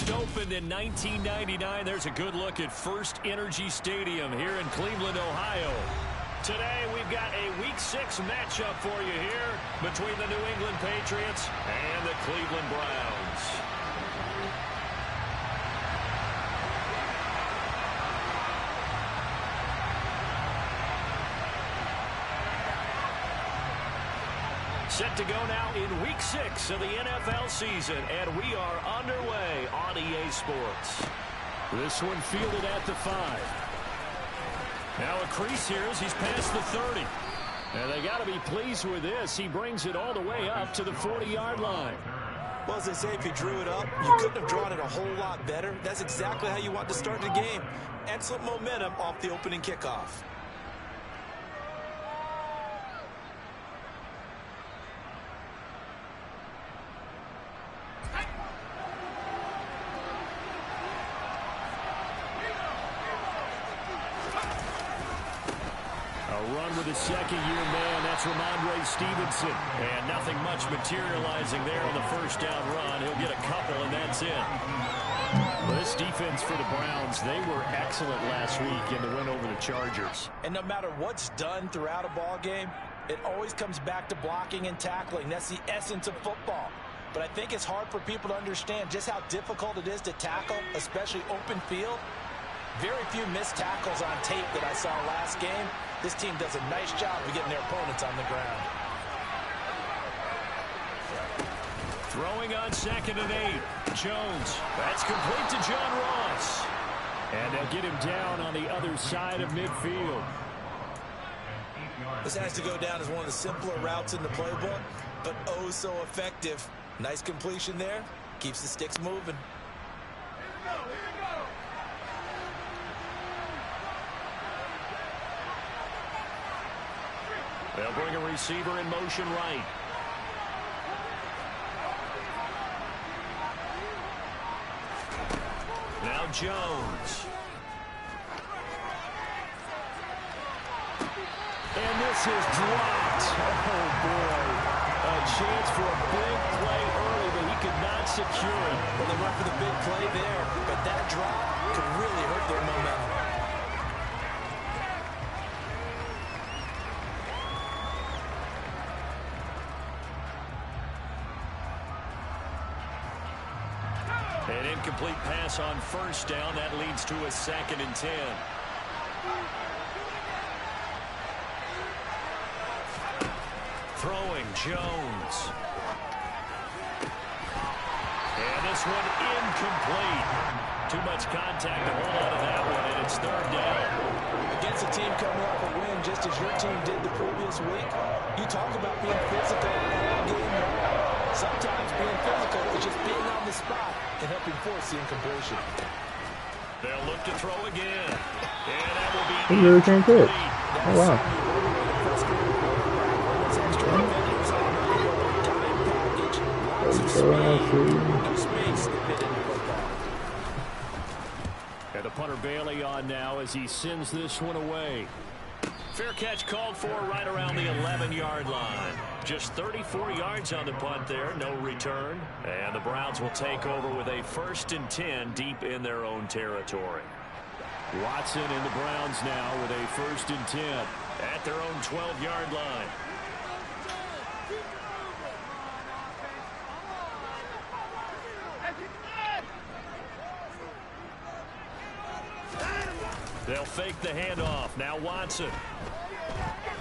First opened in 1999. There's a good look at First Energy Stadium here in Cleveland, Ohio. Today we've got a Week 6 matchup for you here between the New England Patriots and the Cleveland Browns. Set to go now in Week 6 of the NFL season, and we are underway on EA Sports. This one fielded at the 5. Now a crease here as he's past the 30. And they got to be pleased with this. He brings it all the way up to the 40-yard line. Well, as they say, if you drew it up, you couldn't have drawn it a whole lot better. That's exactly how you want to start the game. Excellent momentum off the opening kickoff. With a second-year man, that's Ramondre Stevenson. And nothing much materializing there on the first down run. He'll get a couple, and that's it. Well, this defense for the Browns, they were excellent last week in the win over the Chargers. And no matter what's done throughout a ball game, it always comes back to blocking and tackling. That's the essence of football. But I think it's hard for people to understand just how difficult it is to tackle, especially open field. Very few missed tackles on tape that I saw last game. This team does a nice job of getting their opponents on the ground. Throwing on 2nd and 8. Jones. That's complete to John Ross. And they'll get him down on the other side of midfield. This has to go down as one of the simpler routes in the playbook, but oh so effective. Nice completion there. Keeps the sticks moving. They'll bring a receiver in motion right. Now Jones. And this is dropped. Oh, boy. A chance for a big play early, but he could not secure it. Well, they went for the big play there, but that drop could really hurt their momentum. An incomplete pass on first down. That leads to a 2nd and 10. Throwing Jones. And this one incomplete. Too much contact to hold on to that one, and it's 3rd down. Against a team coming off a win just as your team did the previous week, you talk about being physical all game long. Sometimes being physical is just being on the spot and helping force the incompletion. They'll look to throw again. And that will be he really came through. Oh, wow. And the punter Bailey on now as he sends this one away. Fair catch called for right around the 11-yard line. Just 34 yards on the punt there, no return. And the Browns will take over with a 1st and 10 deep in their own territory. Watson and the Browns now with a 1st and 10 at their own 12-yard line. They'll fake the handoff. Now Watson.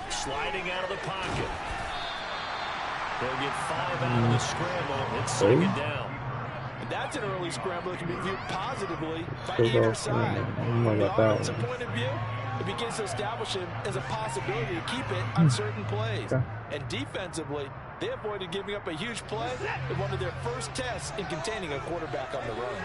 Sliding out of the pocket. They'll get 5 out of the scramble. It's 2nd down. And that's an early scramble that can be viewed positively by either side. From the offensive point of view, it begins to establish him as a possibility to keep it on certain plays. And defensively, they avoided giving up a huge play in one of their first tests in containing a quarterback on the run.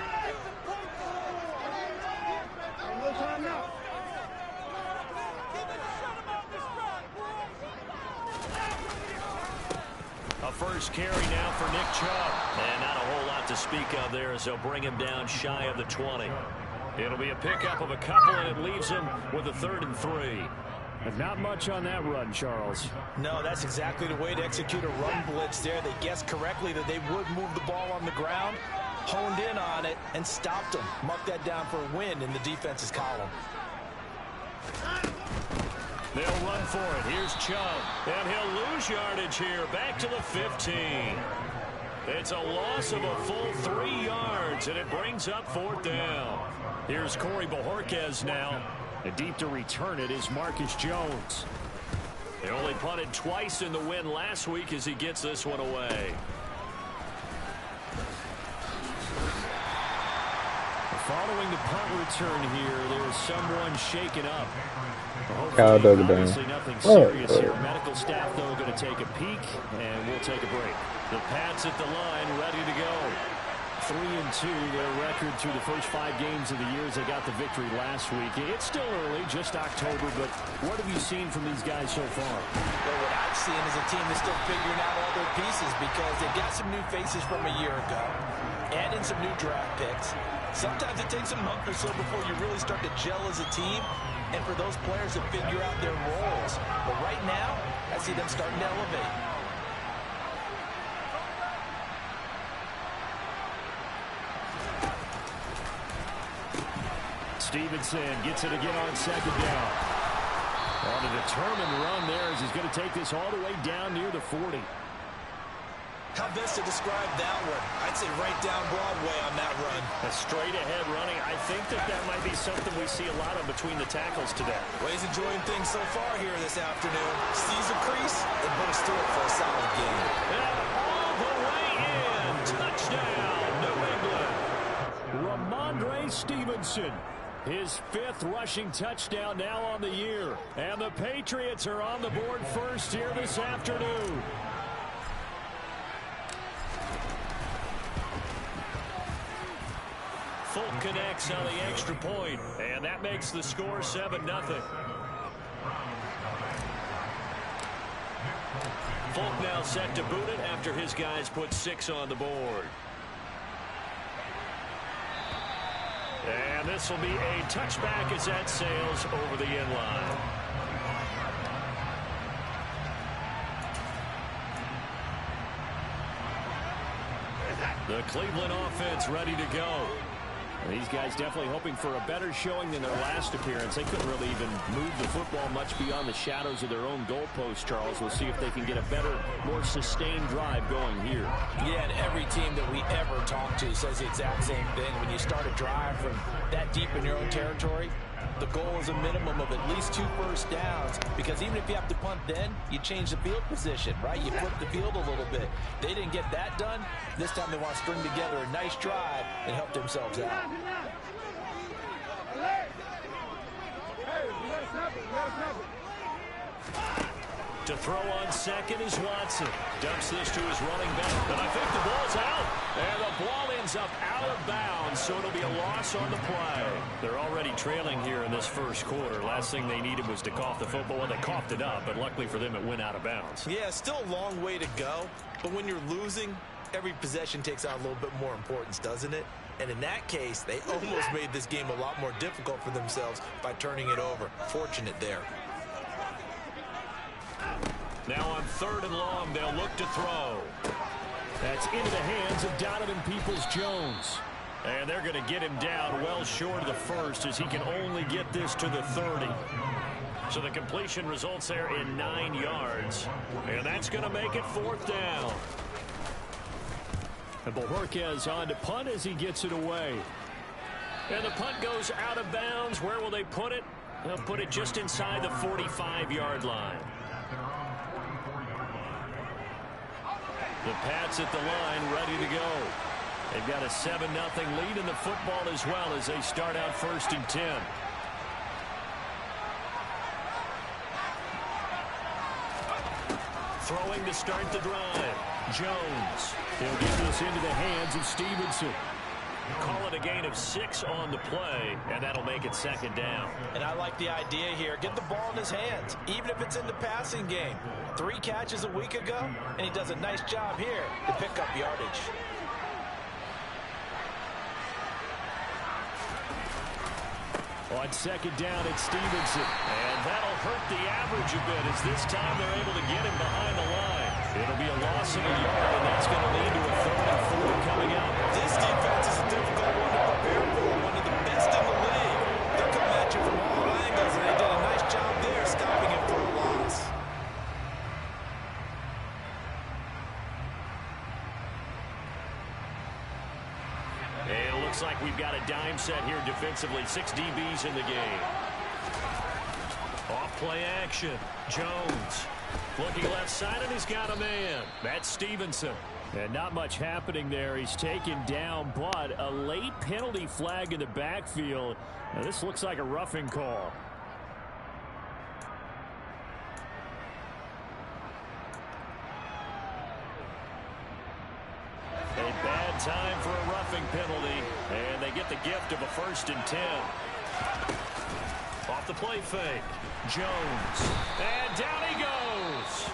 A first carry now for Nick Chubb. And not a whole lot to speak of there as they'll bring him down shy of the 20. It'll be a pickup of a couple, and it leaves him with a 3rd and 3. But not much on that run, Charles. No, that's exactly the way to execute a run blitz there. They guessed correctly that they would move the ball on the ground. honed in on it and stopped him. Mark that down for a win in the defense's column. They'll run for it. Here's Chubb. And he'll lose yardage here. Back to the 15. It's a loss of a full 3 yards, and it brings up 4th down. Here's Corey Bojorquez now. And deep to return it is Marcus Jones. They only punted twice in the win last week as he gets this one away. Following the punt return here, there's someone shaken up. Obviously nothing serious here. Medical staff, though, going to take a peek, and we'll take a break. The Pats at the line, ready to go. 3-2, their record through the first 5 games of the year as they got the victory last week. It's still early, just October, but what have you seen from these guys so far? Well, what I've seen is a team that's still figuring out all their pieces because they've got some new faces from a year ago and in some new draft picks. Sometimes it takes a month or so before you really start to gel as a team and for those players to figure out their roles. But right now, I see them starting to elevate. Stevenson gets it again on 2nd down. On a determined run there as he's going to take this all the way down near the 40. How best to describe that one? I'd say right down Broadway on that run. A straight-ahead running. I think that might be something we see a lot of between the tackles today. Well, he's enjoying things so far here this afternoon. Sees a crease and bursts through it for a solid game. And all the way in. Touchdown, New England. Ramondre Stevenson. His 5th rushing touchdown now on the year. And the Patriots are on the board first here this afternoon. Folk connects on the extra point, and that makes the score 7-0. Folk now set to boot it after his guys put 6 on the board. And this will be a touchback as that sails over the end line. The Cleveland offense ready to go. These guys definitely hoping for a better showing than their last appearance. They couldn't really even move the football much beyond the shadows of their own goalpost, Charles. We'll see if they can get a better, more sustained drive going here. Yeah, and every team that we ever talk to says the exact same thing. When you start a drive from that deep in your own territory, the goal is a minimum of at least 2 first downs, because even if you have to punt then, you change the field position, right? You flip the field a little bit. They didn't get that done. This time they want to string together a nice drive and help themselves out. To throw on 2nd is Watson. Dumps this to his running back. And I think the ball's out. And the ball ends up out of bounds, so it'll be a loss on the play. They're already trailing here in this first quarter. Last thing they needed was to cough the football. Well, they coughed it up, but luckily for them, it went out of bounds. Yeah, still a long way to go. But when you're losing, every possession takes on a little bit more importance, doesn't it? And in that case, they almost made this game a lot more difficult for themselves by turning it over. Fortunate there. Now on 3rd and long, they'll look to throw. That's into the hands of Donovan Peoples-Jones. And they're going to get him down well short of the first as he can only get this to the 30. So the completion results there in 9 yards. And that's going to make it 4th down. And Bojorquez on to punt as he gets it away. And the punt goes out of bounds. Where will they put it? They'll put it just inside the 45-yard line. The Pats at the line ready to go. They've got a 7-0 lead in the football as well as they start out 1st and 10. Throwing to start the drive. Jones. He'll get this into the hands of Stevenson. Call it a gain of 6 on the play, and that'll make it 2nd down. And I like the idea here. Get the ball in his hands, even if it's in the passing game. 3 catches a week ago, and he does a nice job here to pick up yardage. On 2nd down, it's Stevenson. And that'll hurt the average a bit as this time they're able to get him behind the line. It'll be a loss of a yard, and that's going to lead to a 3rd and 4 coming out. This defense is Looks like we've got a dime set here defensively. 6 DBs in the game. Off play action. Jones looking left side, and he's got a man. That's Stevenson. And not much happening there. He's taken down, but a late penalty flag in the backfield. Now, this looks like a roughing call. A bad time for a roughing penalty, and they get the gift of a 1st and 10. Off the play fake. Jones. And down he goes.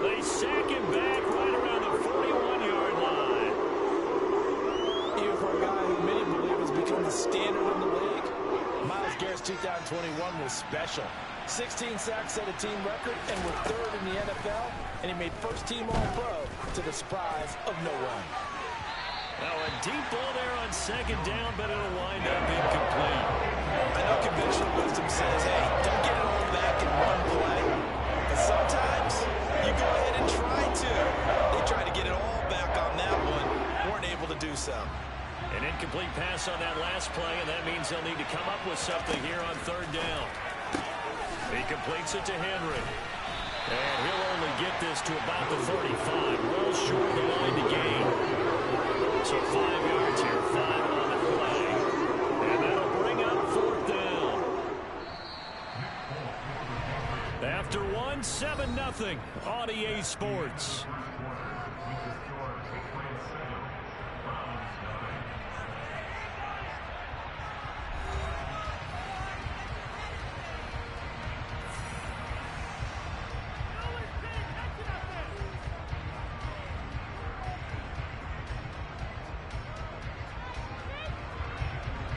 They sack him back right around the 41-yard line. Even for a guy who many believe has become the standard in the league, Myles Garrett's 2021 was special. 16 sacks set a team record and were 3rd in the NFL, and he made first-team All-Pro to the surprise of no one. Now a deep ball there on 2nd down, but it'll wind up incomplete. I know conventional wisdom says, hey, don't get it all back in one play. But sometimes you go ahead and try to. They tried to get it all back on that one. Weren't able to do so. An incomplete pass on that last play, and that means they'll need to come up with something here on 3rd down. He completes it to Henry. And he'll only get this to about the 35. Well short of the line to gain. So 5 yards here, 5 on the play. And that'll bring up 4th down. After 1, 7-0 on EA Sports.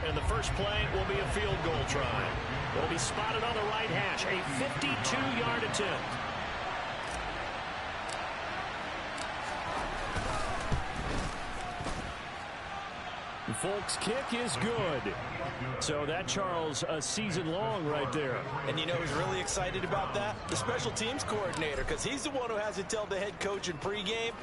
And the first play will be a field goal try. Will be spotted on the right hash. A 52-yard attempt. Folks, kick is good. So that, Charles, a season long right there. And you know who's really excited about that? The special teams coordinator, because he's the one who has to tell the head coach in pregame,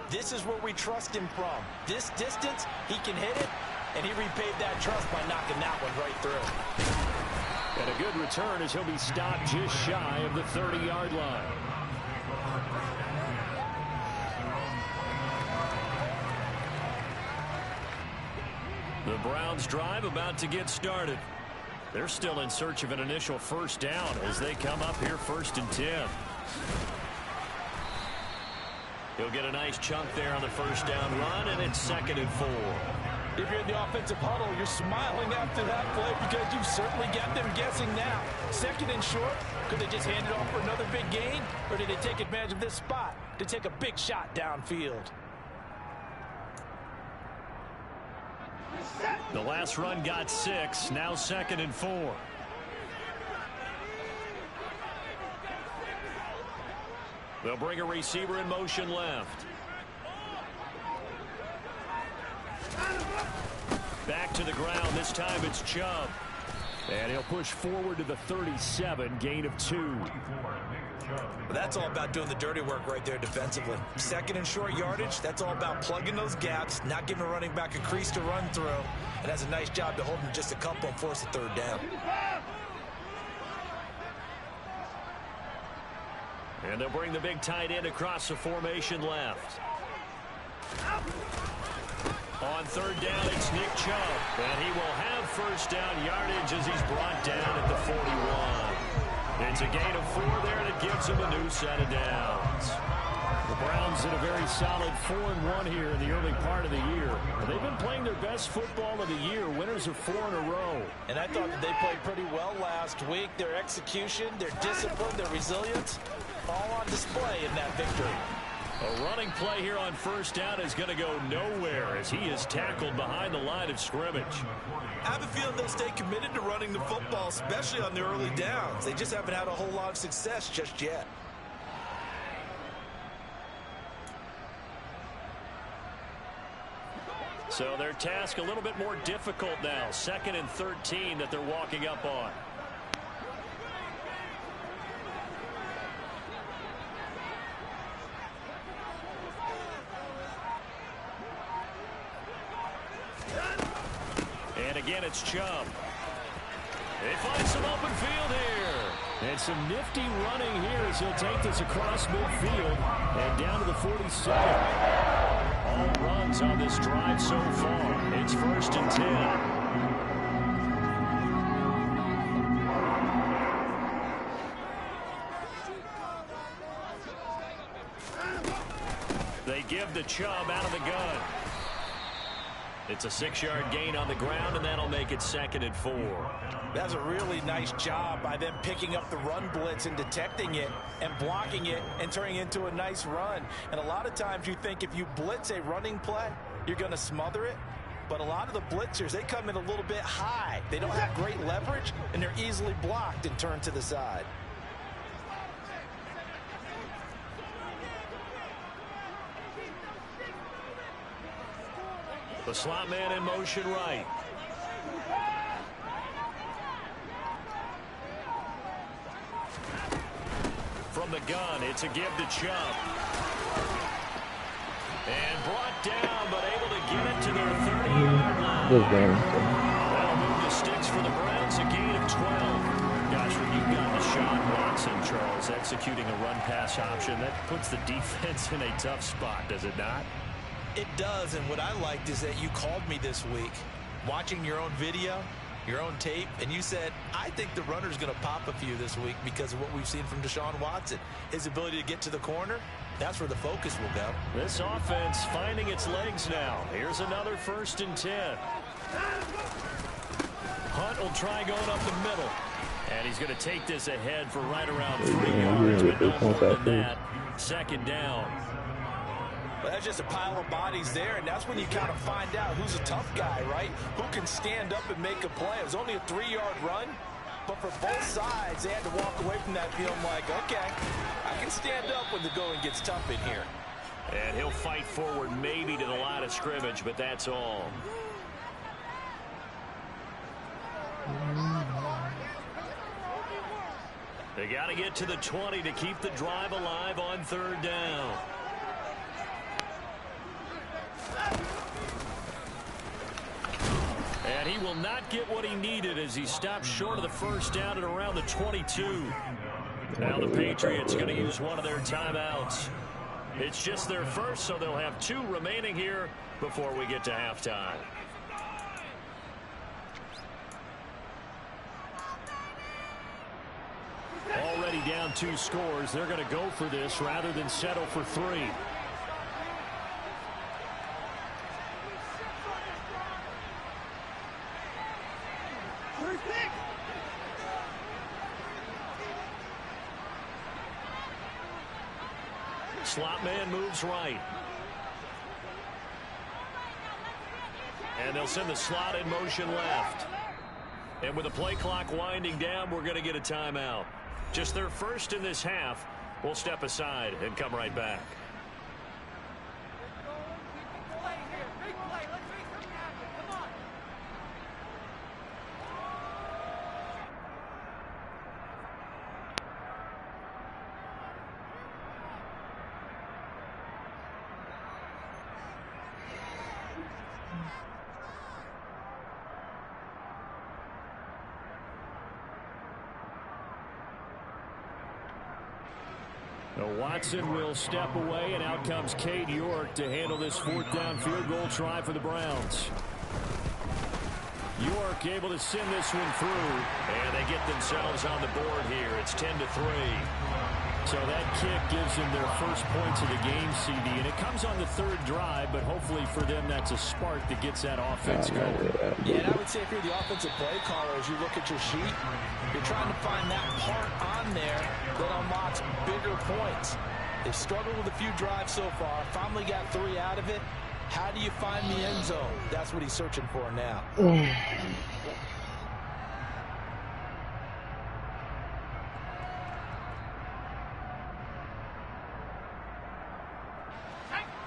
this is where we trust him from. This distance, he can hit it, and he repaid that trust by knocking that one right through. And a good return as he'll be stopped just shy of the 30-yard line. The Browns drive about to get started. They're still in search of an initial 1st down as they come up here 1st and 10. He'll get a nice chunk there on the 1st down run, and it's 2nd and 4. If you're in the offensive huddle, you're smiling after that play because you've certainly got them guessing now. 2nd and short, could they just hand it off for another big gain? Or did they take advantage of this spot to take a big shot downfield? The last run got 6, now 2nd and 4. They'll bring a receiver in motion left. Back to the ground. This time it's Chubb. And he'll push forward to the 37, gain of 2. That's all about doing the dirty work right there defensively. 2nd and short yardage, that's all about plugging those gaps, not giving a running back a crease to run through. And that's a nice job to hold him just a couple and force the 3rd down. And they'll bring the big tight end across the formation left. On 3rd down, it's Nick Chubb. And he will have 1st down yardage as he's brought down at the 41. It's a gain of 4 there, and it gives him a new set of downs. The Browns did a very solid 4-1 here in the early part of the year. They've been playing their best football of the year. Winners of 4 in a row. And I thought that they played pretty well last week. Their execution, their discipline, their resilience, all on display in that victory. A running play here on 1st down is going to go nowhere as he is tackled behind the line of scrimmage. I have a feeling they'll stay committed to running the football, especially on the early downs. They just haven't had a whole lot of success just yet. So their task a little bit more difficult now. 2nd and 13 that they're walking up on. And again, it's Chubb. They find some open field here. And some nifty running here as he'll take this across midfield and down to the 47. All runs on this drive so far. It's 1st and 10. They give to Chubb out of the gun. It's a 6-yard gain on the ground, and that'll make it 2nd and 4. That's a really nice job by them picking up the run blitz and detecting it and blocking it and turning it into a nice run. And a lot of times you think if you blitz a running play, you're going to smother it. But a lot of the blitzers, they come in a little bit high. They don't have great leverage, and they're easily blocked and turned to the side. The slot man in motion right. From the gun, it's a give to Chubb. And brought down, but able to get it to their 30-yard line. That'll move the sticks for the Browns, a gain of 12. Gosh, when you've got Deshaun Watson, Charles, executing a run-pass option, that puts the defense in a tough spot, does it not? It does, and what I liked is that you called me this week, watching your own video, your own tape, and you said, I think the runner's going to pop a few this week because of what we've seen from Deshaun Watson. His ability to get to the corner, that's where the focus will go. This offense finding its legs now. Here's another 1st and 10. Hunt will try going up the middle. And he's going to take this ahead for right around 3 yards, but no more than that. 2nd down. But that's just a pile of bodies there, and that's when you kind of find out who's a tough guy, right? Who can stand up and make a play. It was only a 3-yard run, but for both sides, they had to walk away from that feeling like, okay, I can stand up when the going gets tough in here. And he'll fight forward maybe to the line of scrimmage, but that's all. They got to get to the 20 to keep the drive alive on 3rd down. And he will not get what he needed as he stops short of the 1st down at around the 22. Now the Patriots going to use one of their timeouts. It's just their first, so they'll have 2 remaining here before we get to halftime. Already down 2 scores. They're going to go for this rather than settle for 3. Slot man moves right. And they'll send the slot in motion left. And with the play clock winding down, we're going to get a timeout. Just their first in this half. We'll step aside and come right back. Watson will step away, and out comes Cade York to handle this 4th down field goal try for the Browns. York able to send this one through, and they get themselves on the board here. It's 10-3. So that kick gives them their first points of the game, CD, and it comes on the 3rd drive, but hopefully for them that's a spark that gets that offense going. Yeah, and I would say if you're the offensive play caller, as you look at your sheet, you're trying to find that part on there that unlocks bigger points. They've struggled with a few drives so far, finally got 3 out of it. How do you find the end zone? That's what he's searching for now.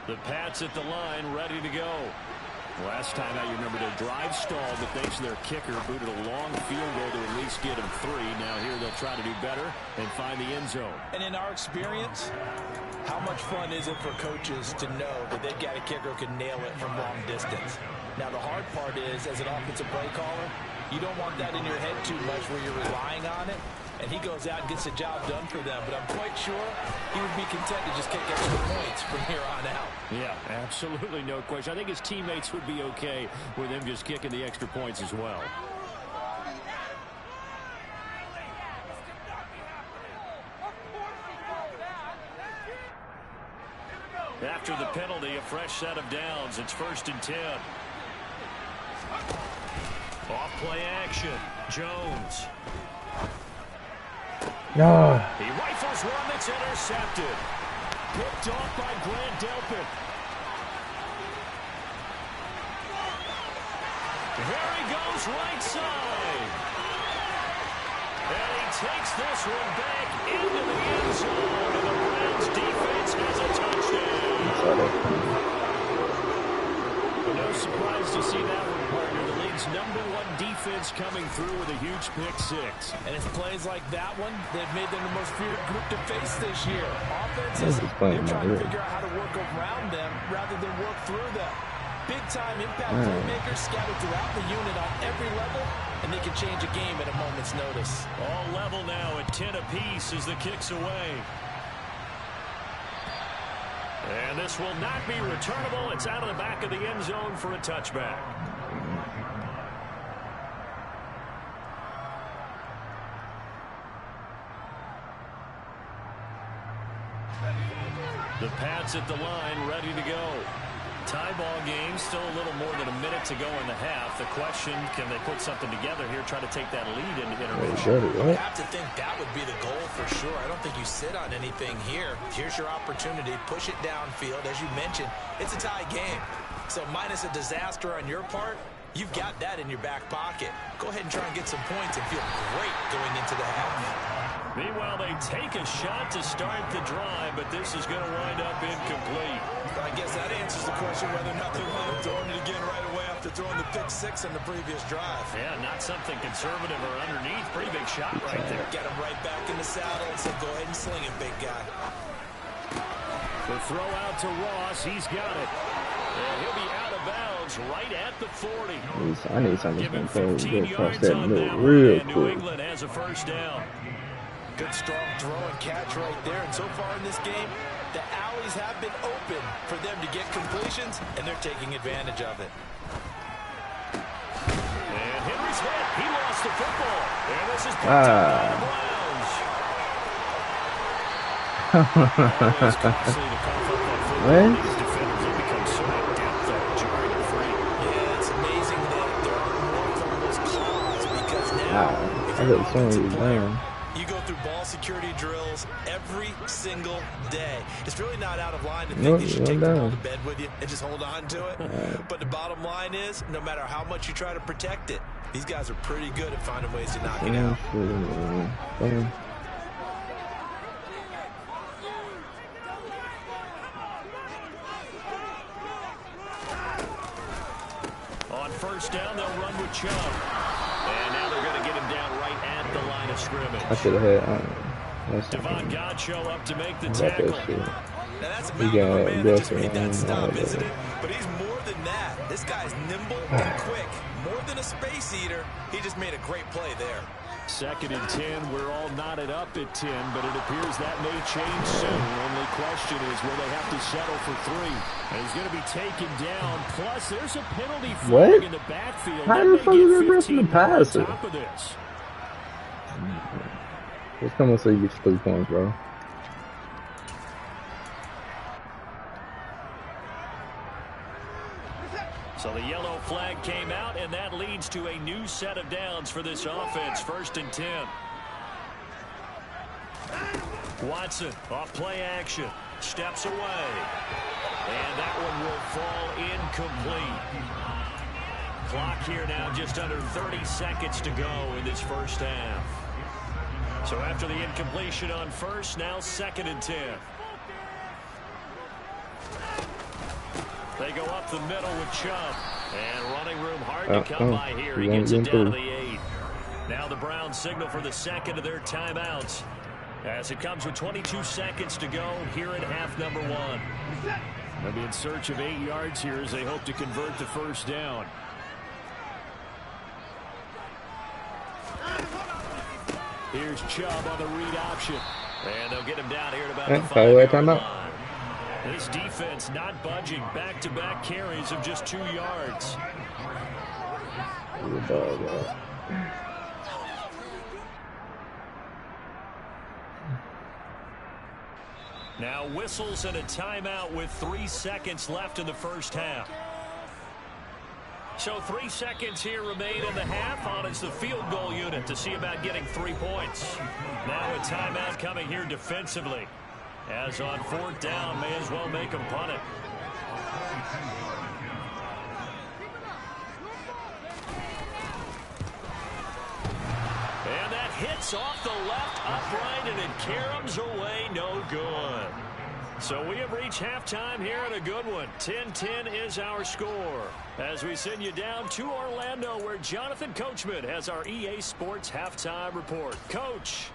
The Pats at the line, ready to go. Last time out, you remember their drive stalled, but thanks to their kicker, booted a long field goal to at least get them 3. Now here they'll try to do better and find the end zone. And in our experience, how much fun is it for coaches to know that they've got a kicker who can nail it from long distance? Now, the hard part is, as an offensive play caller, you don't want that in your head too much where you're relying on it. And he goes out and gets the job done for them. But I'm quite sure he would be content to just kick extra points from here on out. Yeah, absolutely no question. I think his teammates would be okay with him just kicking the extra points as well. After the penalty, a fresh set of downs. It's 1st and 10. Off play action. Jones. No. He rifles one that's intercepted. Picked off by Grant Delpit. Here he goes right side. And he takes this one back into the end zone. And the Browns defense has a touchdown. No surprise to see that one, partner. The league's #1 defense coming through with a huge pick-6. And it's plays like that one that made them the most feared group to face this year. Offenses, they're trying to figure out how to work around them rather than work through them. Big-time impact playmakers scattered throughout the unit on every level, and they can change a game at a moment's notice. All level now at 10 apiece as the kick's away. And this will not be returnable. It's out of the back of the end zone for a touchback. The Pats at the line, ready to go. Tie ball game, still a little more than a minute to go in the half. The question, can they put something together here, try to take that lead into intermission? You have to think that would be the goal for sure. I don't think you sit on anything here. Here's your opportunity. Push it downfield. As you mentioned, it's a tie game. So minus a disaster on your part, you've got that in your back pocket. Go ahead and try and get some points and feel great going into the half. Meanwhile, they take a shot to start the drive, but this is going to wind up incomplete. I guess that answers the question whether or not they want him throwing it again right away after throwing the pick-6 on the previous drive. Yeah, not something conservative or underneath. Pretty big shot right there. Get him right back in the saddle and say, go ahead and sling it, big guy. The throw out to Ross. He's got it. And he'll be out of bounds right at the 40. I need something to go across that middle real quick. New England has a first down. Good strong throw and catch right there. And so far in this game, the alleys have been open for them to get completions, and they're taking advantage of it. And Henry's hit. He lost the football. And this is picked up by the Browns. Always costly to cough up that football. These defenders have become so adept at jarring it free. Yeah, it's amazing that there are more fumbles caused because now, if I you're got so many down. you go through ball security drills every single day. It's really not out of line to think you should take the ball to bed with you and just hold on to it. But the bottom line is, no matter how much you try to protect it, these guys are pretty good at finding ways to knock it out. On first down, they'll run with Chubb. And now they're going to get him down right at the line of scrimmage. I should have had Devon Godchaux up to make the tackle. Now that's a mountain of a man that just made that stop, isn't it? But he's more than that. This guy's nimble and quick. More than a space eater, he just made a great play there. 2nd and 10. We're all knotted up at 10, but it appears that may change soon. Only question is, will they have to settle for 3? And he's going to be taken down. Plus, there's a penalty flag in the backfield. How the fuck is that rushing the passer? Top of this. Let's come on so you get 3 points, bro. So the yellow flag came out, and that leads to a new set of downs for this offense. 1st and 10. Watson off play action. Steps away. And that one will fall incomplete. Clock here now, just under 30 seconds to go in this first half. So after the incompletion on first, now 2nd and 10. They go up the middle with Chubb. And running room hard to come by here. He gets it down to the 8. Now the Browns signal for the 2nd of their timeouts, as it comes with 22 seconds to go here in half number 1. They'll be in search of 8 yards here as they hope to convert the first down. Here's Chubb on the read option. And they'll get him down here at about the 5-yard line. This defense not budging. Back-to-back carries of just 2 yards. Now whistles and a timeout with 3 seconds left in the first half. So 3 seconds here remain in the half. On is the field goal unit to see about getting 3 points. Now a timeout coming here defensively. As on 4th down, may as well make them punt it. And that hits off the left upright, and it caroms away, no good. So we have reached halftime here in a good one. 10-10 is our score. As we send you down to Orlando, where Jonathan Coachman has our EA Sports halftime report. Coach.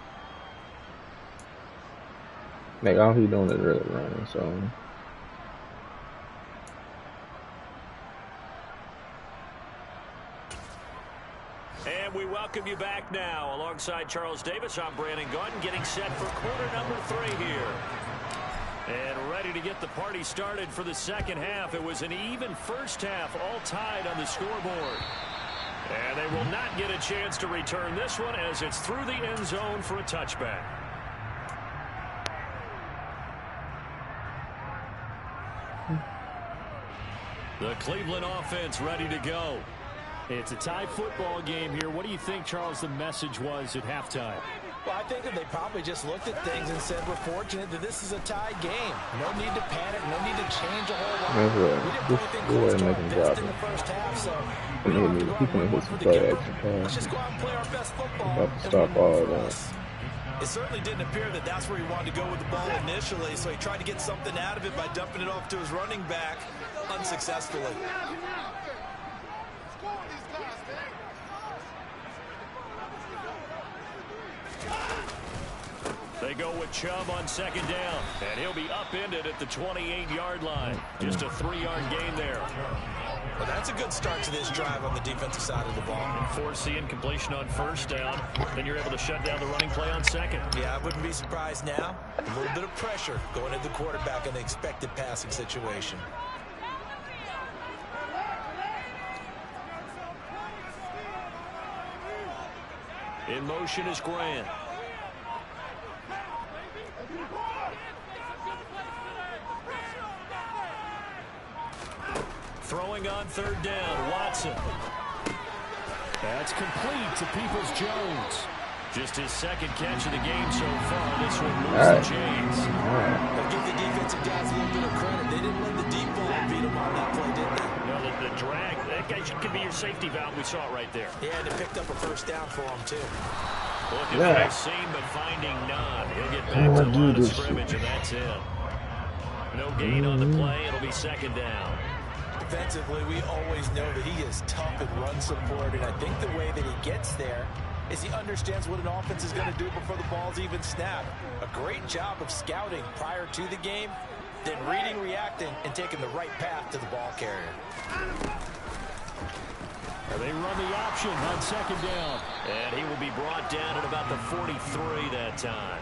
Like, all he doing is really running, so. And we welcome you back now. Alongside Charles Davis, I'm Brandon Gordon, getting set for quarter number 3 here. And ready to get the party started for the second half. It was an even first half, all tied on the scoreboard. And they will not get a chance to return this one as it's through the end zone for a touchback. The Cleveland offense ready to go. It's a tie football game here. What do you think, Charles, the message was at halftime? Well, I think that they probably just looked at things and said, we're fortunate that this is a tie game. No need to panic. No need to change a whole lot. We didn't play anything close to our best in the first half, so we don't have to run for the giver. Let's just go out and play our best football. Stop all that. It certainly didn't appear that that's where he wanted to go with the ball initially, so he tried to get something out of it by dumping it off to his running back unsuccessfully. They go with Chubb on second down, and he'll be upended at the 28-yard line. Just a 3-yard gain there. Well, that's a good start to this drive on the defensive side of the ball. Force the incompletion on first down. Then you're able to shut down the running play on second. Yeah, I wouldn't be surprised now. A little bit of pressure going at the quarterback in the expected passing situation. In motion is Grant. Throwing on third down, Watson. That's complete to Peoples-Jones. Just his second catch of the game so far. This one moves the chains. But give the defensive guys a little bit of credit. They didn't let the deep ball beat them on that play, did they? No, the drag, that guy could be your safety valve. We saw it right there. Yeah, and it picked up a first down for him, too. Looking for a seam, but finding none. He'll get back to the line of scrimmage, and that's it. No gain on the play. It'll be second down. Defensively, we always know that he is tough at run support, and I think the way that he gets there is he understands what an offense is going to do before the ball's even snapped. A great job of scouting prior to the game, then reading, reacting, and taking the right path to the ball carrier. They run the option on second down, and he will be brought down at about the 43 that time.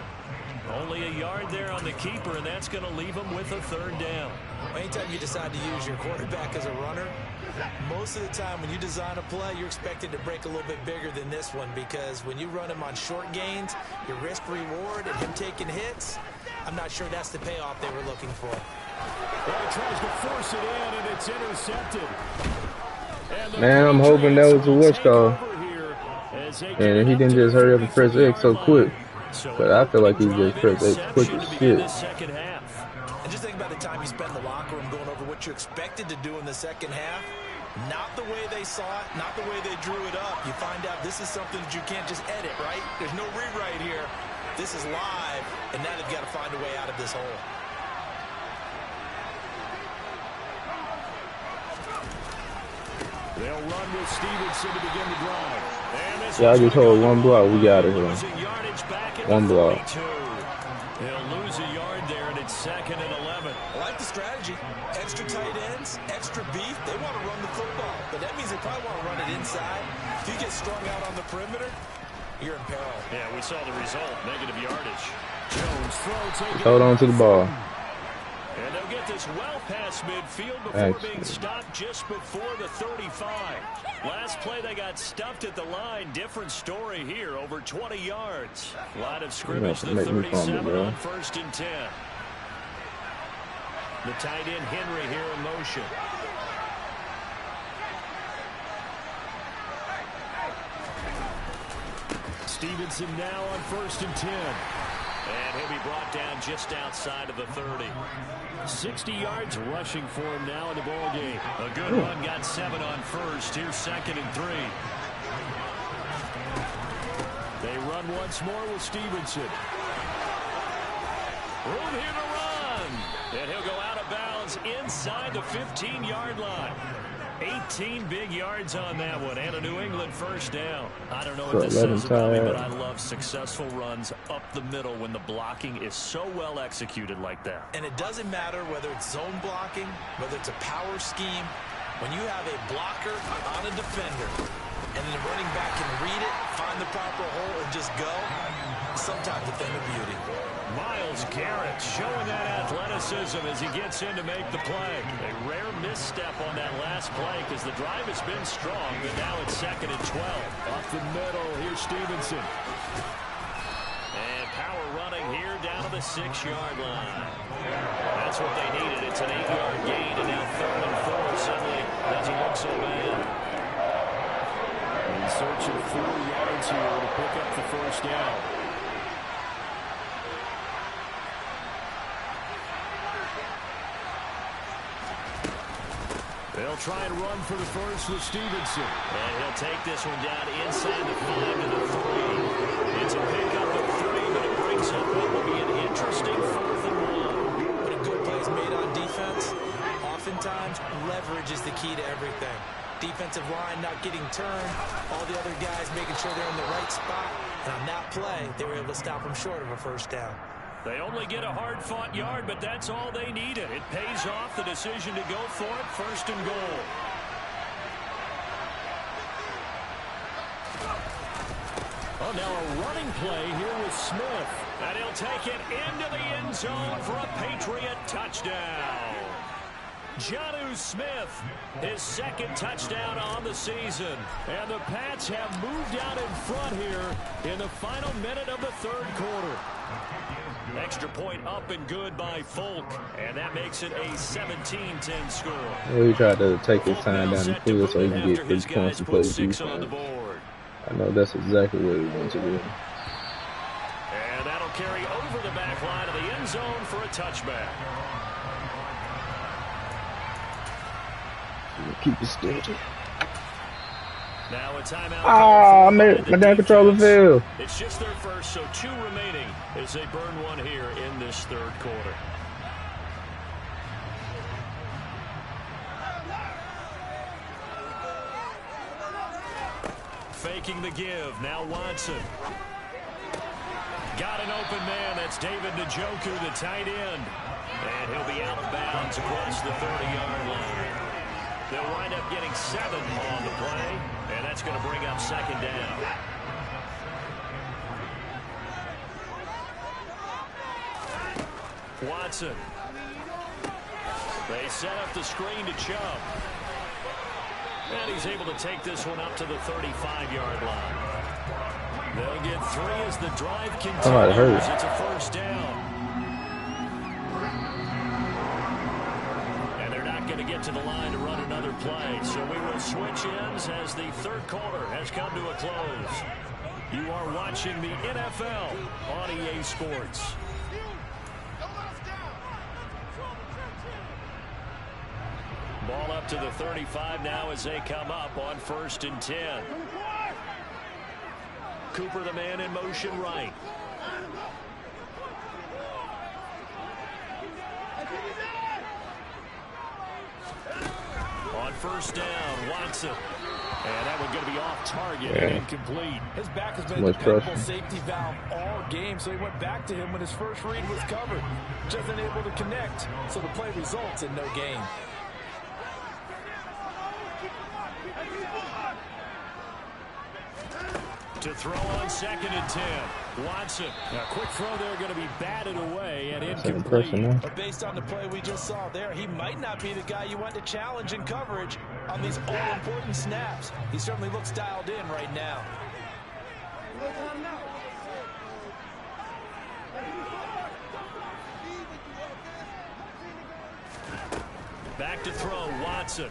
Only a yard there on the keeper, and that's going to leave him with a third down. Anytime you decide to use your quarterback as a runner, most of the time when you design a play, you're expected to break a little bit bigger than this one, because when you run him on short gains, your risk-reward and him taking hits, I'm not sure that's the payoff they were looking for. Well, he tries to force it in, and it's intercepted. Man, I'm hoping that was a watch call. And he didn't just hurry up and press X so quick. But I feel like he just pressed X quick as shit. And just think about the time you spent in the locker room going over what you expected to do in the second half. Not the way they saw it, not the way they drew it up. You find out this is something that you can't just edit, right? There's no rewrite here. This is live, and now they've got to find a way out of this hole. They'll run with Stevenson to begin the drive. Yeah, I just hold one block. We got it here. One block. He'll lose a yard there, and it's 2nd and 11. I like the strategy. Extra tight ends, extra beef. They want to run the football, but that means they probably want to run it inside. If you get strung out on the perimeter, you're in peril. Yeah, we saw the result. Negative yardage. Jones throw. Hold on to the ball. And they'll get this well past midfield before being stopped just before the 35. Last play they got stuffed at the line. Different story here. Over 20 yards. Line of scrimmage, the 37 on 1st and 10. The tight end Henry here in motion. Stevenson now on 1st and 10. And he'll be brought down just outside of the 30. 60 yards rushing for him now in the ball game. A good run, got 7 on 1st. Here's 2nd and 3. They run once more with Stevenson. Room here to run. And he'll go out of bounds inside the 15-yard line. 18 big yards on that one, and a New England first down. I don't know what this says about me, but I love successful runs up the middle when the blocking is so well executed like that. And it doesn't matter whether it's zone blocking, whether it's a power scheme. When you have a blocker on a defender, and then the running back can read it, find the proper hole, and just go, sometimes a thing of beauty. Myles Garrett showing that athleticism as he gets in to make the play. A rare misstep on that last play because the drive has been strong, but now it's 2nd and 12. Off the middle, here's Stevenson. And power running here down to the 6-yard line. That's what they needed. It's an 8-yard gain, and now 3rd and 4 suddenly doesn't look so bad. In search of 4 yards here to pick up the first down. They'll try and run for the first with Stevenson. And he'll take this one down inside the 5 to the 3. It's a pickup of 3, but it brings up what will be an interesting 4th and 1. When a good play is made on defense, oftentimes leverage is the key to everything. Defensive line not getting turned, all the other guys making sure they're in the right spot. And on that play, they were able to stop them short of a first down. They only get a hard-fought yard, but that's all they needed. It pays off, the decision to go for it, 1st and goal. Oh, now a running play here with Smith. And he'll take it into the end zone for a Patriot touchdown. Jonnu Smith, his 2nd touchdown on the season. And the Pats have moved out in front here in the final minute of the 3rd quarter. Extra point up and good by Folk, and that makes it a 17-10 score. Well, he tried to take his time down the field so he can get 3 points and play defense. I know that's exactly what he wants to do. And that'll carry over the back line of the end zone for a touchback. Keep it steady. Now a timeout. Ah, man, my dad control the field. It's just their first, so 2 remaining as they burn one here in this 3rd quarter. Faking the give. Now Watson. Got an open man. That's David Njoku, the tight end. And he'll be out of bounds across the 30-yard line. They'll wind up getting 7 on the play, and that's going to bring up 2nd down. Watson. They set up the screen to Chubb. And he's able to take this one up to the 35-yard line. They'll get 3 as the drive continues. It's a first down. Going to get to the line to run another play. So we will switch ends as the 3rd quarter has come to a close. You are watching the NFL on EA Sports. Ball up to the 35 now as they come up on 1st and 10. Cooper, the man in motion right. On 1st down, Watson. And that one going to be off target and incomplete. His back has been a dependable safety valve all game, so he went back to him when his first read was covered. Just unable to connect, so the play results in no gain. To throw on 2nd and 10. Watson. A quick throw there going to be batted away and incomplete. But based on the play we just saw there, he might not be the guy you want to challenge in coverage on these all-important snaps. He certainly looks dialed in right now. Back to throw, Watson.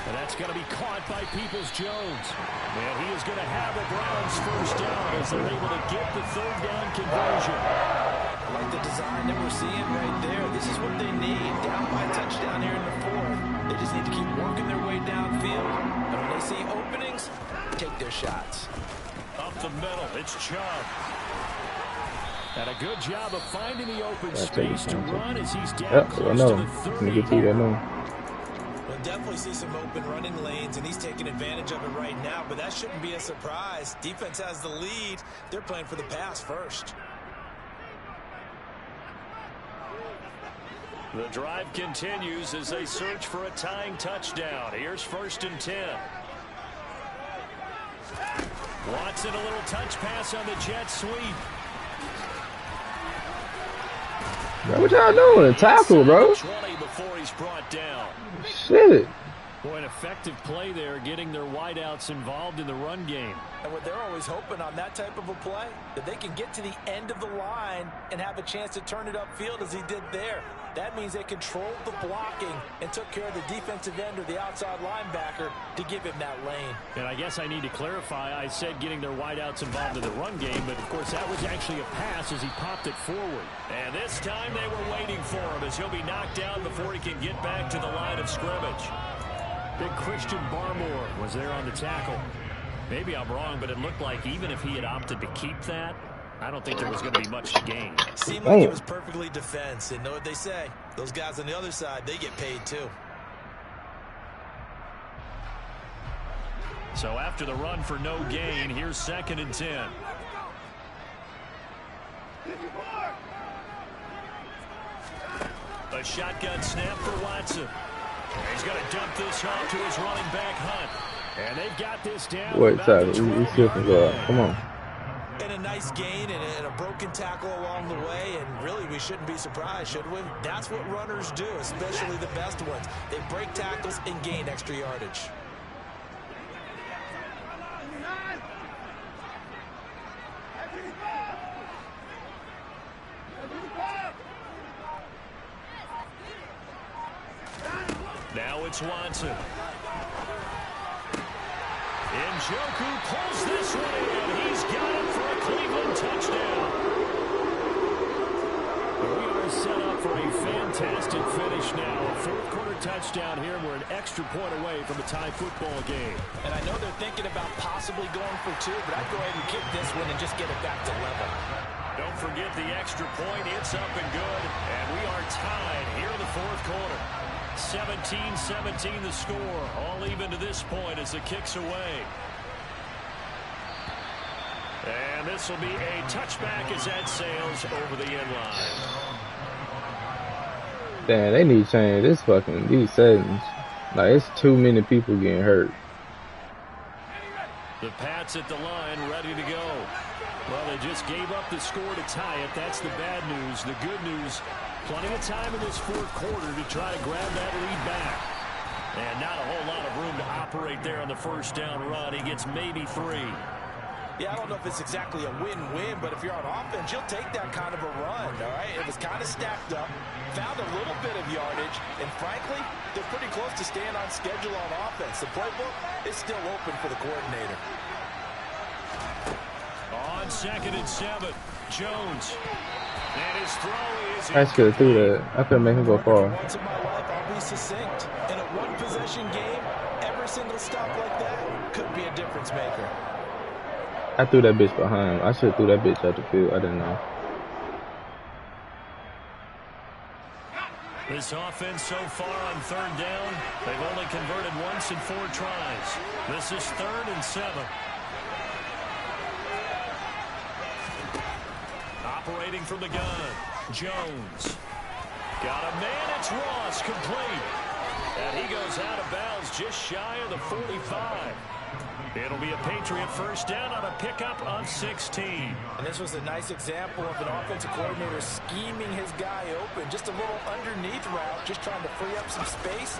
And that's going to be caught by Peoples-Jones. And he is going to have the Browns first down as they're able to get the 3rd down conversion. I like the design that we're seeing right there. This is what they need. Down by a touchdown here in the 4th. They just need to keep working their way downfield. And when they see openings, take their shots. Up the middle, it's Chubb. And a good job of finding the open space to run as he's down close to the 30. We'll definitely see some open running lanes, and he's taking advantage of it right now, but that shouldn't be a surprise. Defense has the lead. They're playing for the pass first. The drive continues as they search for a tying touchdown. Here's 1st and 10. Watson, a little touch pass on the jet sweep. Bro, what y'all doing? Tackle, bro. 20 before he's brought down. Shit. Boy, an effective play there, getting their wideouts involved in the run game. And what they're always hoping on that type of a play, that they can get to the end of the line and have a chance to turn it upfield as he did there. That means they controlled the blocking and took care of the defensive end or the outside linebacker to give him that lane. And I guess I need to clarify, I said getting their wideouts involved in the run game, but of course that was actually a pass as he popped it forward. And this time they were waiting for him as he'll be knocked down before he can get back to the line of scrimmage. Big Christian Barmore was there on the tackle. Maybe I'm wrong, but it looked like even if he had opted to keep that, I don't think there was going to be much to gain. Seemed like it was perfectly defense. And know what they say? Those guys on the other side, they get paid too. So after the run for no gain, here's 2nd and 10. A shotgun snap for Watson. He's going to dump this off to his running back, Hunt. And they've got this down. Wait, sorry. Come on. And a nice gain and a broken tackle along the way. And really, we shouldn't be surprised, should we? That's what runners do, especially the best ones. They break tackles and gain extra yardage. Now it's Watson. Njoku pulls this one in. He's got it for a Cleveland touchdown. We are set up for a fantastic finish now. A 4th quarter touchdown here. We're an extra point away from a tie football game. And I know they're thinking about possibly going for 2, but I'd go ahead and kick this one and just get it back to level. Don't forget the extra point. It's up and good. And we are tied here in the 4th quarter. 17-17 the score. All even to this point as the kick's away. And this will be a touchback as that sails over the end line. Damn, they need to change these settings. Like, it's too many people getting hurt. The Pats at the line, ready to go. Well, they just gave up the score to tie it. That's the bad news. The good news, plenty of time in this 4th quarter to try to grab that lead back. And not a whole lot of room to operate there on the first down run. He gets maybe 3. Yeah, I don't know if it's exactly a win-win, but if you're on offense, you'll take that kind of a run, all right? It was kind of stacked up, found a little bit of yardage, and frankly, they're pretty close to staying on schedule on offense. The playbook is still open for the coordinator. On 2nd and 7, Jones. And his throw is... I should have threw that. I couldn't make him go far. Once in my life, I'll be succinct. In a one-possession game, every single stop like that could be a difference maker. I threw that bitch behind him. I should have threw that bitch out the field. I didn't know. This offense so far on third down, they've only converted once in 4 tries. This is 3rd and 7. Operating from the gun, Jones. Got a man, it's Ross, complete. And he goes out of bounds just shy of the 45. It'll be a Patriot first down on a pickup of 16. And this was a nice example of an offensive coordinator scheming his guy open. Just a little underneath route, just trying to free up some space,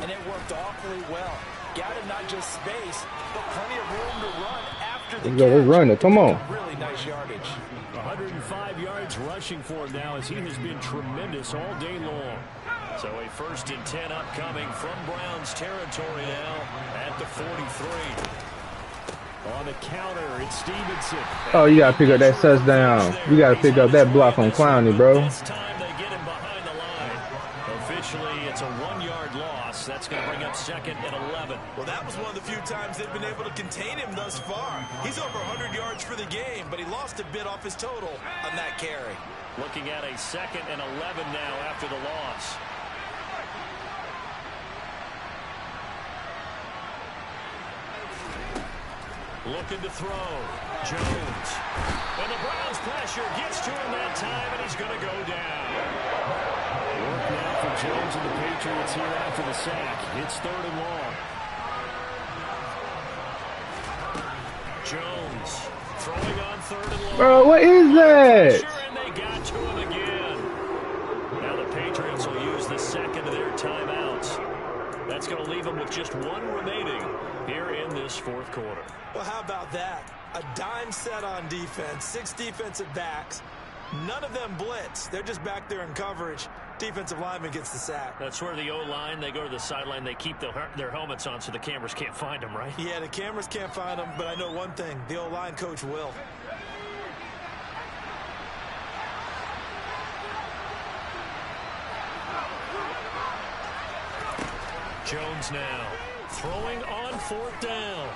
and it worked awfully well. Got him not just space, but plenty of room to run after the catch. They're running. Come on. Really nice yardage. 105 yards rushing for him now as he has been tremendous all day long. So a 1st and 10 upcoming from Browns territory now at the 43. On the counter, it's Stevenson. Oh, you got to pick up that touchdown. You got to pick up that block on Clowney, bro. This time they get him behind the line. Officially, it's a 1-yard loss. That's going to bring up 2nd and 11. Well, that was one of the few times they've been able to contain him thus far. He's over 100 yards for the game, but he lost a bit off his total on that carry. Looking at a 2nd and 11 now after the loss. Looking to throw. Jones. And the Browns pressure gets to him that time, and he's going to go down. Work now for Jones and the Patriots here after the sack. It's 3rd and long. Jones throwing on 3rd and long. Bro, what is that? And they got to him again. Now the Patriots will use the 2nd of their timeouts. That's going to leave them with just 1 remaining here in this 4th quarter. Well, how about that? A dime set on defense, 6 defensive backs. None of them blitz. They're just back there in coverage. Defensive lineman gets the sack. That's where the O-line, they go to the sideline, they keep their helmets on so the cameras can't find them, right? Yeah, the cameras can't find them, but I know one thing. The O-line coach will. Jones now throwing on 4th down.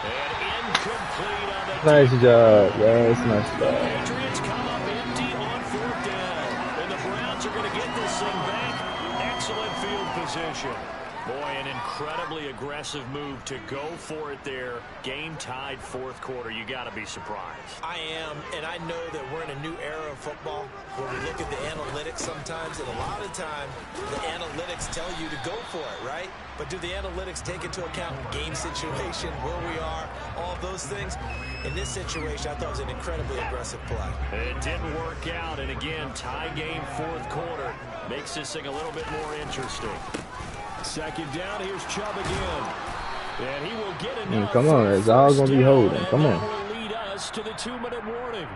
And incomplete on the Nice job, guys. Nice job. Patriots come up empty on 4th down. And the Browns are going to get this thing back. Excellent field position. Boy, an incredibly aggressive move to go for it there. Game tied 4th quarter. You got to be surprised. I am, and I know that we're in a new era of football where we look at the analytics sometimes, and a lot of time the analytics tell you to go for it, right? But do the analytics take into account game situation, where we are, all those things? In this situation, I thought it was an incredibly aggressive play. It didn't work out, and again, tie game 4th quarter. Makes this thing a little bit more interesting. 2nd down, here's Chubb again. And he will get enough. Come on, it's all going to be holding. Come on. That will lead us to the 2-minute warning.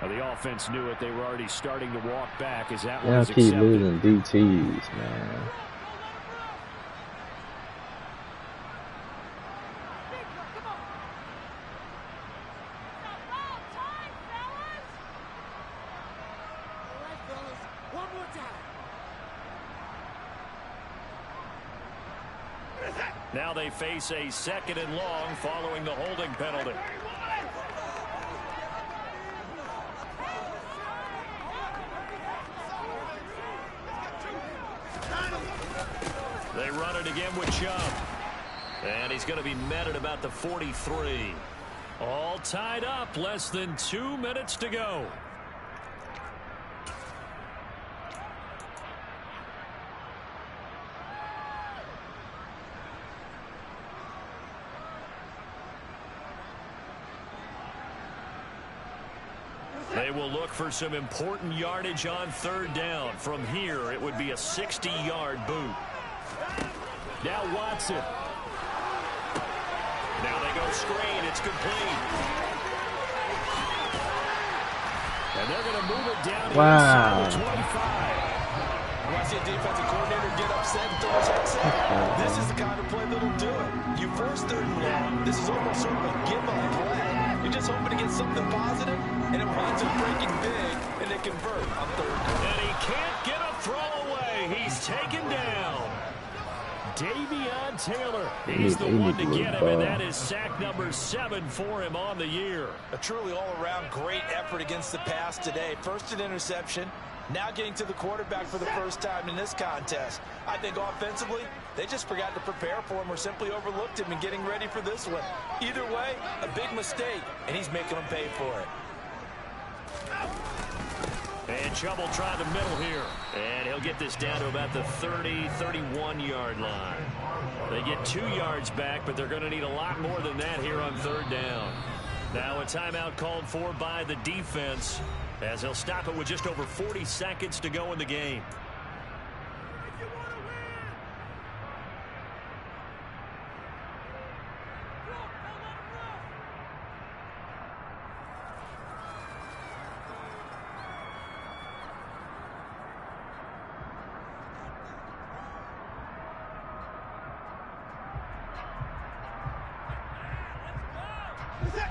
Now, the offense knew it. They were already starting to walk back as that one was accepted. Y'all keep losing DTs, man. Now they face a 2nd and long following the holding penalty. They run it again with Chubb. And he's going to be met at about the 43. All tied up, less than 2 minutes to go. They will look for some important yardage on 3rd down. From here, it would be a 60-yard boot. Now Watson. Now they go screen. It's complete. And they're going to move it down inside the 25. When I see a defensive coordinator get upset and throw his headset, this is the kind of play that'll do it. You force 3rd and long. This is almost sort of a give-up play. You're just hoping to get something positive, and it winds up breaking big, and they convert on 3rd down. And he can't get a throw away. He's taken down. Davion Taylor. He's the one to get him, and that is sack number 7 for him on the year. A truly all-around great effort against the pass today. First an interception, Now getting to the quarterback for the first time in this contest. I think offensively, they just forgot to prepare for him or simply overlooked him in getting ready for this one. Either way, a big mistake, and he's making them pay for it. And trouble trying the middle here. And he'll get this down to about the 30, 31-yard line. They get 2 yards back, but they're going to need a lot more than that here on third down. Now a timeout called for by the defense, as he'll stop it with just over 40 seconds to go in the game.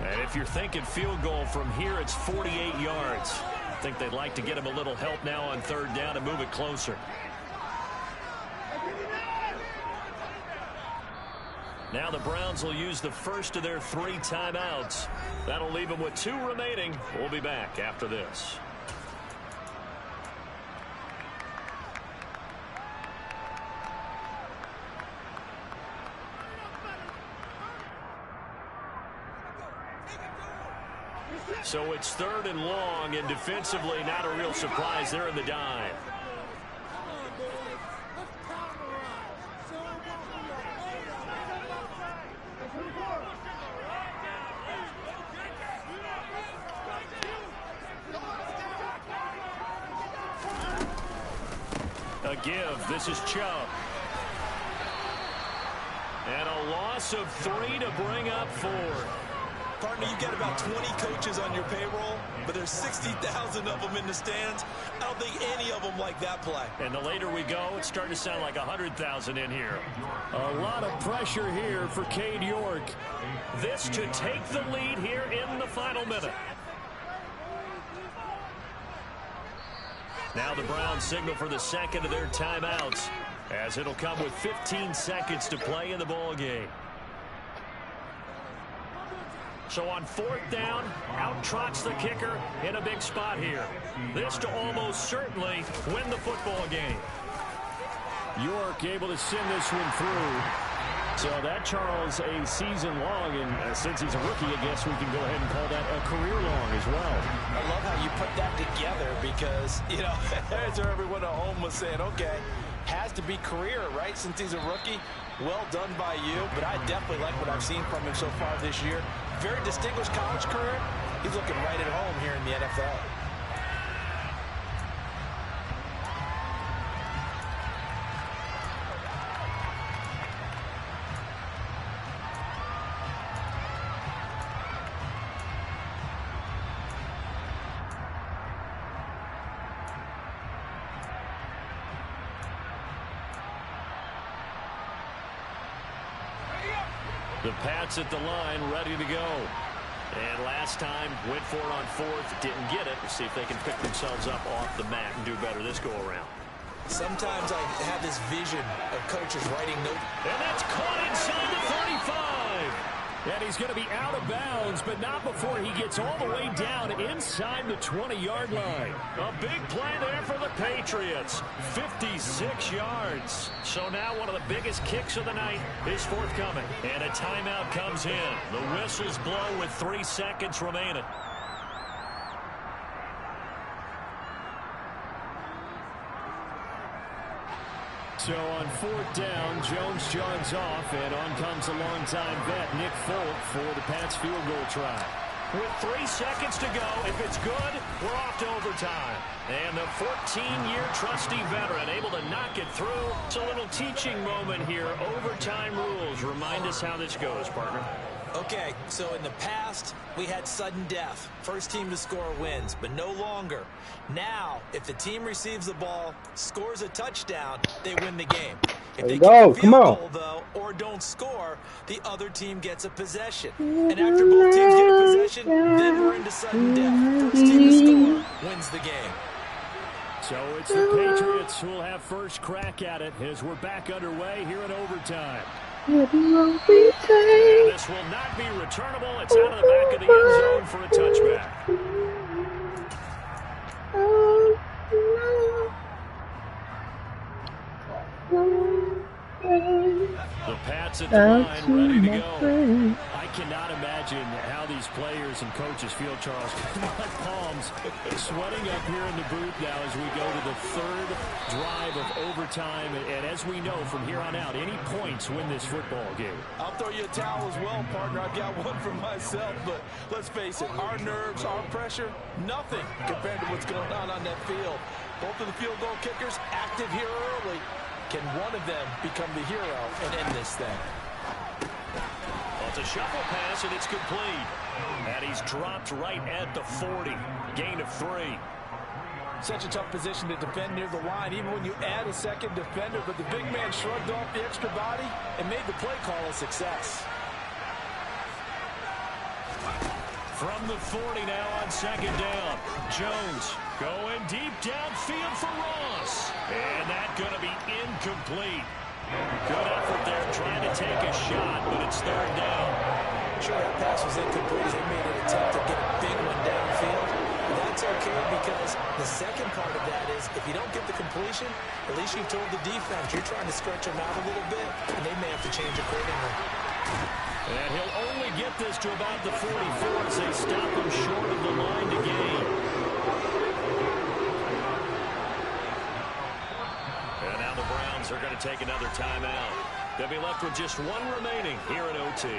And if you're thinking field goal from here, it's 48 yards. I think they'd like to get him a little help now on third down and move it closer. Now the Browns will use the first of their 3 timeouts. That'll leave them with 2 remaining. We'll be back after this. So it's 3rd and long, and defensively not a real surprise there in the dive. A give. This is Chubb. And a loss of 3 to bring up 4. Partner, you've got about 20 coaches on your payroll, but there's 60,000 of them in the stands. I don't think any of them like that play. And the later we go, it's starting to sound like 100,000 in here. A lot of pressure here for Cade York. This to take the lead here in the final minute. Now the Browns signal for the second of their timeouts, as it'll come with 15 seconds to play in the ball game. So on 4th down, out trots the kicker in a big spot here. This to almost certainly win the football game. York able to send this one through. So that, Charles, a season long, and since he's a rookie, I guess we can go ahead and call that a career long as well. I love how you put that together because, you know, as everyone at home was saying, okay, has to be career, right, since he's a rookie. Well done by you, but I definitely like what I've seen from him so far this year. Very distinguished college career. He's looking right at home here in the NFL. The Pats at the line, ready to go. And last time, went for it on 4th, didn't get it. We'll see if they can pick themselves up off the mat and do better this go-around. Sometimes I have this vision of coaches writing notes. And that's caught inside the 35. And he's going to be out of bounds, but not before he gets all the way down inside the 20-yard line. A big play there for the Patriots. 56 yards. So now one of the biggest kicks of the night is forthcoming. And a timeout comes in. The whistles blow with 3 seconds remaining. So on 4th down, Jones jogs off, and on comes a longtime vet, Nick Folk, for the Pats field goal try. With 3 seconds to go, if it's good, we're off to overtime. And the 14-year trusty veteran able to knock it through. It's a little teaching moment here. Overtime rules. Remind us how this goes, partner. Okay, so in the past, we had sudden death. First team to score wins, but no longer. Now, if the team receives the ball, scores a touchdown, they win the game. If they get a field goal, though, or don't score, the other team gets a possession. And after both teams get a possession, then we're into sudden death. First team to score wins the game. So it's the Patriots who will have first crack at it as we're back underway here in overtime. And this will not be returnable. It's out of the back of the end zone for a touchback. Pats at the line, ready to go. I cannot imagine how these players and coaches feel, Charles. My palms sweating up here in the booth now as we go to the third drive of overtime. And as we know from here on out, any points win this football game. I'll throw you a towel as well, partner. I've got one for myself, but let's face it, our nerves, our pressure, nothing compared to what's going on that field. Both of the field goal kickers active here early. Can one of them become the hero and end this thing? Well, it's a shuffle pass, and it's complete. And he's dropped right at the 40. Gain of 3. Such a tough position to defend near the line, even when you add a second defender. But the big man shrugged off the extra body and made the play call a success. From the 40 now on second down. Jones going deep downfield for Ross. And that's going to be incomplete. Good effort there trying to take a shot, but it's third down. Sure, that pass was incomplete. They made an attempt to get a big one downfield. But that's okay because the second part of that is if you don't get the completion, at least you've told the defense you're trying to stretch them out a little bit, and they may have to change accordingly. And he'll only get this to about the 44 as they stop him short of the line to gain. And now the Browns are going to take another timeout. They'll be left with just one remaining here in OT.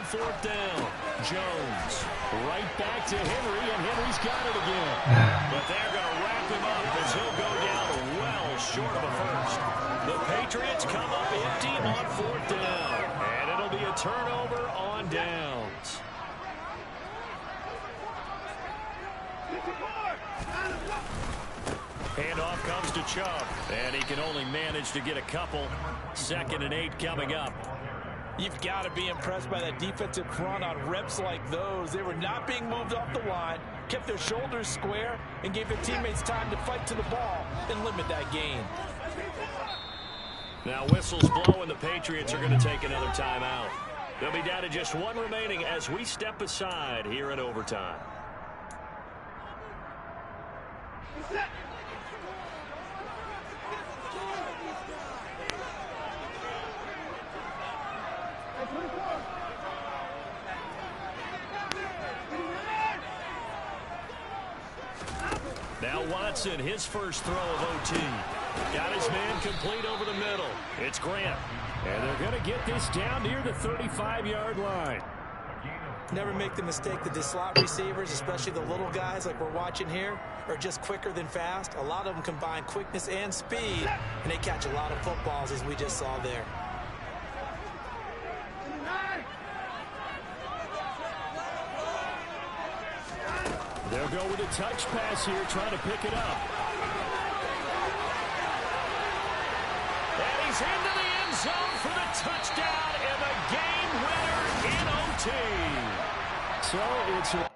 Fourth down. Jones right back to Henry, and Henry's got it again. But they're going to wrap him up as he'll go down well short of a first. The Patriots come up empty on fourth down, and it'll be a turnover on downs. Handoff comes to Chubb, and he can only manage to get a couple. 2nd and 8 coming up. You've got to be impressed by that defensive front on reps like those. They were not being moved off the line, kept their shoulders square, and gave their teammates time to fight to the ball and limit that gain. Now whistles blow, and the Patriots are going to take another timeout. They'll be down to just one remaining as we step aside here in overtime. Now Watson, his first throw of OT. Got his man complete over the middle. It's Grant. And they're going to get this down near the 35-yard line. Never make the mistake that the slot receivers, especially the little guys like we're watching here, are just quicker than fast. A lot of them combine quickness and speed, and they catch a lot of footballs, as we just saw there. They'll go with a touch pass here, trying to pick it up. And he's into the end zone for the touchdown and the game winner in OT. So it's a